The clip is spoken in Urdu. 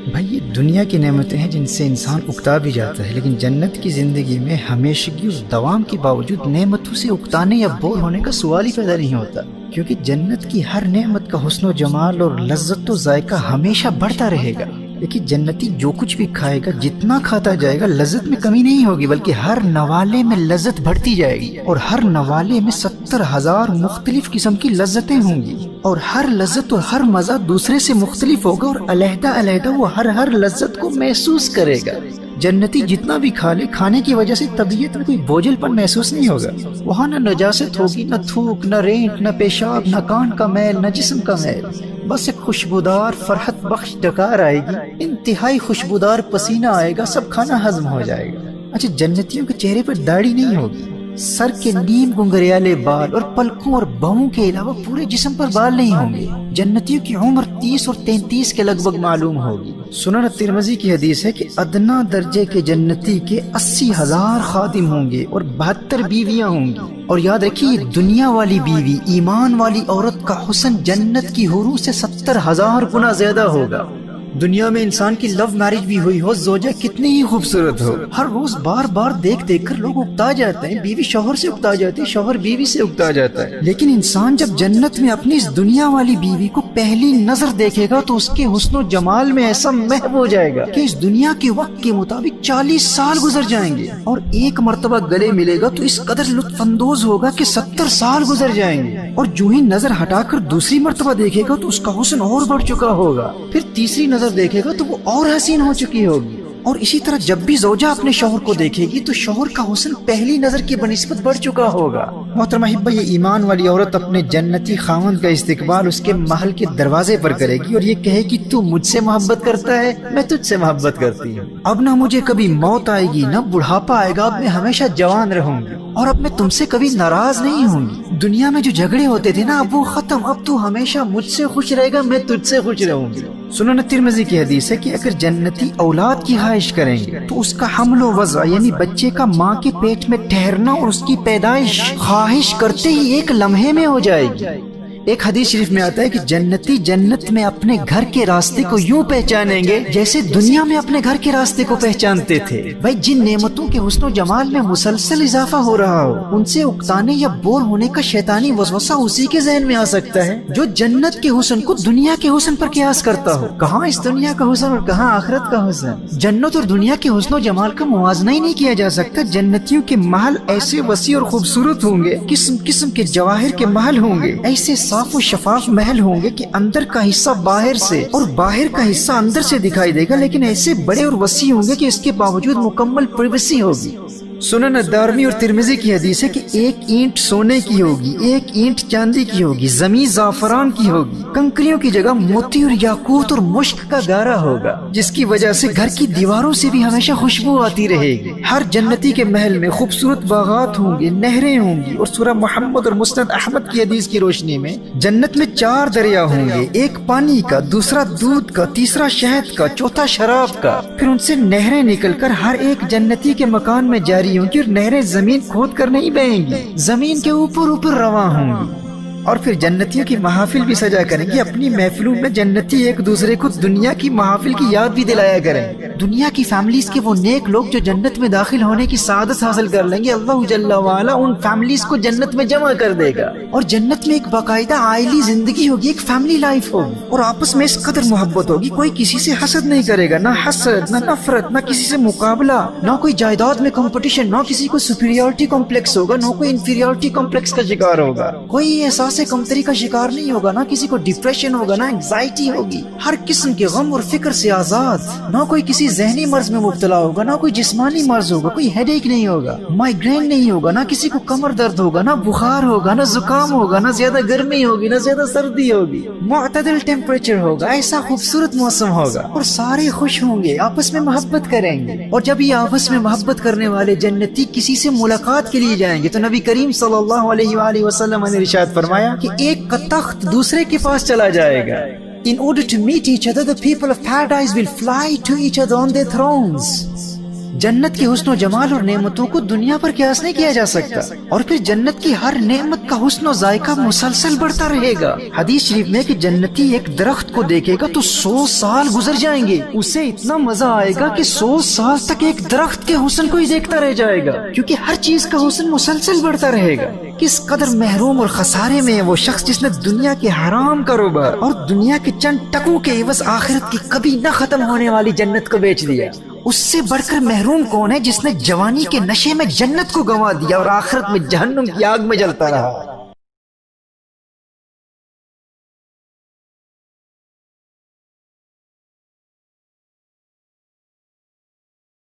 بھائی یہ دنیا کی نعمتیں ہیں جن سے انسان اکتا بھی جاتا ہے، لیکن جنت کی زندگی میں ہمیشگی اور دوام کے باوجود نعمتوں سے اکتانے یا بور ہونے کا سوال ہی پیدا نہیں ہوتا، کیونکہ جنت کی ہر نعمت کا حسن و جمال اور لذت و ذائقہ ہمیشہ بڑھتا رہے گا۔ لیکن جنتی جو کچھ بھی کھائے گا، جتنا کھاتا جائے گا لذت میں کمی نہیں ہوگی، بلکہ ہر نوالے میں لذت بڑھتی جائے گی، اور ہر نوالے میں 70,000 مختلف قسم کی لذتیں ہوں گی، اور ہر لذت اور ہر مزہ دوسرے سے مختلف ہوگا، اور علیحدہ علیحدہ وہ ہر لذت کو محسوس کرے گا۔ جنتی جتنا بھی کھا لے، کھانے کی وجہ سے طبیعت میں کوئی بوجھل پن محسوس نہیں ہوگا۔ وہاں نہ نجاست ہوگی، نہ تھوک، نہ رینٹ، نہ پیشاب، نہ کان کا میل، نہ جسم کا میل، بس ایک خوشبودار فرحت بخش ڈکار آئے گی، انتہائی خوشبودار پسینہ آئے گا، سب کھانا ہضم ہو جائے گا۔ اچھا، جنتیوں کے چہرے پر داڑھی نہیں ہوگی، سر کے نیم گنگریالے بال اور پلکوں اور بہوں کے علاوہ پورے جسم پر بال نہیں ہوں گے۔ جنتیوں کی عمر 30 اور 33 کے لگ بھگ معلوم ہوگی۔ سنن ترمذی کی حدیث ہے کہ ادنا درجے کے جنتی کے 80,000 خادم ہوں گے اور 72 بیویاں ہوں گی۔ اور یاد رکھیے، یہ دنیا والی بیوی، ایمان والی عورت کا حسن جنت کی حوروں سے 70,000 گنا زیادہ ہوگا۔ دنیا میں انسان کی لو میرج بھی ہوئی ہو، زوجہ کتنی ہی خوبصورت ہو، ہر روز بار بار دیکھ دیکھ کر لوگ اکتا جاتے ہیں، بیوی شوہر سے اکتا جاتی ہے، شوہر بیوی سے اکتا جاتا ہے۔ لیکن انسان جب جنت میں اپنی اس دنیا والی بیوی کو پہلی نظر دیکھے گا تو اس کے حسن و جمال میں ایسا محو ہو جائے گا کہ اس دنیا کے وقت کے مطابق 40 سال گزر جائیں گے، اور ایک مرتبہ گلے ملے گا تو اس قدر لطف اندوز ہوگا کہ 70 سال گزر جائیں گے، اور جو ہی نظر ہٹا کر دوسری مرتبہ دیکھے گا تو اس کا حسن اور بڑھ چکا ہوگا، پھر تیسری نظر دیکھے گا تو وہ اور حسین ہو چکی ہوگی، اور اسی طرح جب بھی زوجہ اپنے شوہر کو دیکھے گی تو شوہر کا حسن پہلی نظر کی بنسبت بڑھ چکا ہوگا۔ محترمہ حبہ، یہ ایمان والی عورت اپنے جنتی خاوند کا استقبال اس کے محل کے دروازے پر کرے گی اور یہ کہے گی، تو مجھ سے محبت کرتا ہے، میں تجھ سے محبت کرتی ہوں، اب نہ مجھے کبھی موت آئے گی نہ بڑھاپا آئے گا، اب میں ہمیشہ جوان رہوں گی، اور اب میں تم سے کبھی ناراض نہیں ہوں گی۔ دنیا میں جو جھگڑے ہوتے تھے نا، اب وہ ختم، اب تو ہمیشہ مجھ سے خوش رہے گا، میں تجھ سے خوش رہوں گی۔ سنن ترمذی کی حدیث ہے کہ اگر جنتی اولاد کی خواہش کریں گے تو اس کا حمل و وضع یعنی بچے کا ماں کے پیٹ میں ٹھہرنا اور اس کی پیدائش خواہش کرتے ہی ایک لمحے میں ہو جائے گی۔ ایک حدیث شریف میں آتا ہے کہ جنتی جنت میں اپنے گھر کے راستے کو یوں پہچانیں گے جیسے دنیا میں اپنے گھر کے راستے کو پہچانتے تھے۔ بھائی، جن نعمتوں کے حسن و جمال میں مسلسل اضافہ ہو رہا ہو، ان سے اکتانے یا بور ہونے کا شیطانی وسوسہ اسی کے ذہن میں آ سکتا ہے جو جنت کے حسن کو دنیا کے حسن پر قیاس کرتا ہو۔ کہاں اس دنیا کا حسن اور کہاں آخرت کا حسن؟ جنت اور دنیا کے حسن و جمال کا موازنہ ہی نہیں کیا جا سکتا۔ جنتیوں کے محل ایسے وسیع اور خوبصورت ہوں گے، قسم قسم کے جواہر کے محل ہوں گے، ایسے صاف و شفاف محل ہوں گے کہ اندر کا حصہ باہر سے اور باہر کا حصہ اندر سے دکھائی دے گا، لیکن ایسے بڑے اور وسیع ہوں گے کہ اس کے باوجود مکمل پرائیویسی ہوگی۔ سنن دارمی اور ترمذی کی حدیث ہے کہ ایک اینٹ سونے کی ہوگی، ایک اینٹ چاندی کی ہوگی، زمین زعفران کی ہوگی، کنکریوں کی جگہ موتی اور یاقوت اور مشک کا گارا ہوگا، جس کی وجہ سے گھر کی دیواروں سے بھی ہمیشہ خوشبو آتی رہے گی۔ ہر جنتی کے محل میں خوبصورت باغات ہوں گے، نہریں ہوں گی، اور سورہ محمد اور مسند احمد کی حدیث کی روشنی میں جنت میں 4 دریا ہوں گے، ایک پانی کا، دوسرا دودھ کا، تیسرا شہد کا، چوتھا شراب کا، پھر ان سے نہریں نکل کر ہر ایک جنتی کے مکان میں جاری ہوں گی، اور نہریں زمین کھود کر نہیں بہیں گی، زمین کے اوپر اوپر رواں ہوں گی۔ اور پھر جنتیوں کی محافل بھی سجا کریں گے۔ اپنی محفلوں میں جنتی ایک دوسرے کو دنیا کی محافل کی یاد بھی دلایا کریں۔ دنیا کی فیملیز کے وہ نیک لوگ جو جنت میں داخل ہونے کی سعادت حاصل کر لیں گے، اللہ جل وعلا ان فیملیز کو جنت میں جمع کر دے گا، اور جنت میں ایک باقاعدہ عائلی زندگی ہوگی، ایک فیملی لائف ہوگی، اور آپس میں اس قدر محبت ہوگی، کوئی کسی سے حسد نہیں کرے گا، نہ حسد، نہ نفرت، نہ کسی سے مقابلہ، نہ کوئی جائیداد میں کمپٹیشن، نہ کسی کو سپیریورٹی کمپلیکس ہوگا، نہ کوئی انفیریورٹی کمپلیکس کا شکار ہوگا، کوئی احساس کمتری کا شکار نہیں ہوگا، نہ کسی کو ڈپریشن ہوگا، نہ انگزائٹی ہوگی، ہر قسم کے غم اور فکر سے آزاد، نہ کوئی کسی ذہنی مرض میں مبتلا ہوگا، نہ کوئی جسمانی مرض ہوگا، کوئی ہیڈ ایک نہیں ہوگا، مائیگرین نہیں ہوگا، نہ کسی کو کمر درد ہوگا، نہ بخار ہوگا، نہ زکام ہوگا، نہ زیادہ گرمی ہوگی، نہ زیادہ سردی ہوگی، معتدل ٹیمپریچر ہوگا، ایسا خوبصورت موسم ہوگا، اور سارے خوش ہوں گے، آپس میں محبت کریں گے۔ اور جب یہ آپس میں محبت کرنے والے جنتی کسی سے ملاقات کے لیے جائیں گے تو نبی کریم صلی اللہ علیہ وآلہ وسلم نے ارشاد فرمایا کہ ایک کا تخت دوسرے کے پاس چلا جائے گا۔ In order to meet each other, the people of paradise will fly to each other on their thrones. جنت کے حسن و جمال اور نعمتوں کو دنیا پر قیاس نہیں کیا جا سکتا، اور پھر جنت کی ہر نعمت کا حسن و ذائقہ مسلسل بڑھتا رہے گا۔ حدیث شریف میں کہ جنتی ایک درخت کو دیکھے گا تو 100 سال گزر جائیں گے، اسے اتنا مزہ آئے گا کہ 100 سال تک ایک درخت کے حسن کو ہی دیکھتا رہ جائے گا، کیونکہ ہر چیز کا حسن مسلسل بڑھتا رہے گا۔ کس قدر محروم اور خسارے میں ہے وہ شخص جس نے دنیا کے حرام کاروبار اور دنیا کے چند ٹکوں کے عوض آخرت کی کبھی نہ ختم ہونے والی جنت کو بیچ دیا۔ اس سے بڑھ کر محروم کون ہے جس نے جوانی کے نشے میں جنت کو گنوا دیا اور آخرت میں جہنم کی آگ میں جلتا رہا۔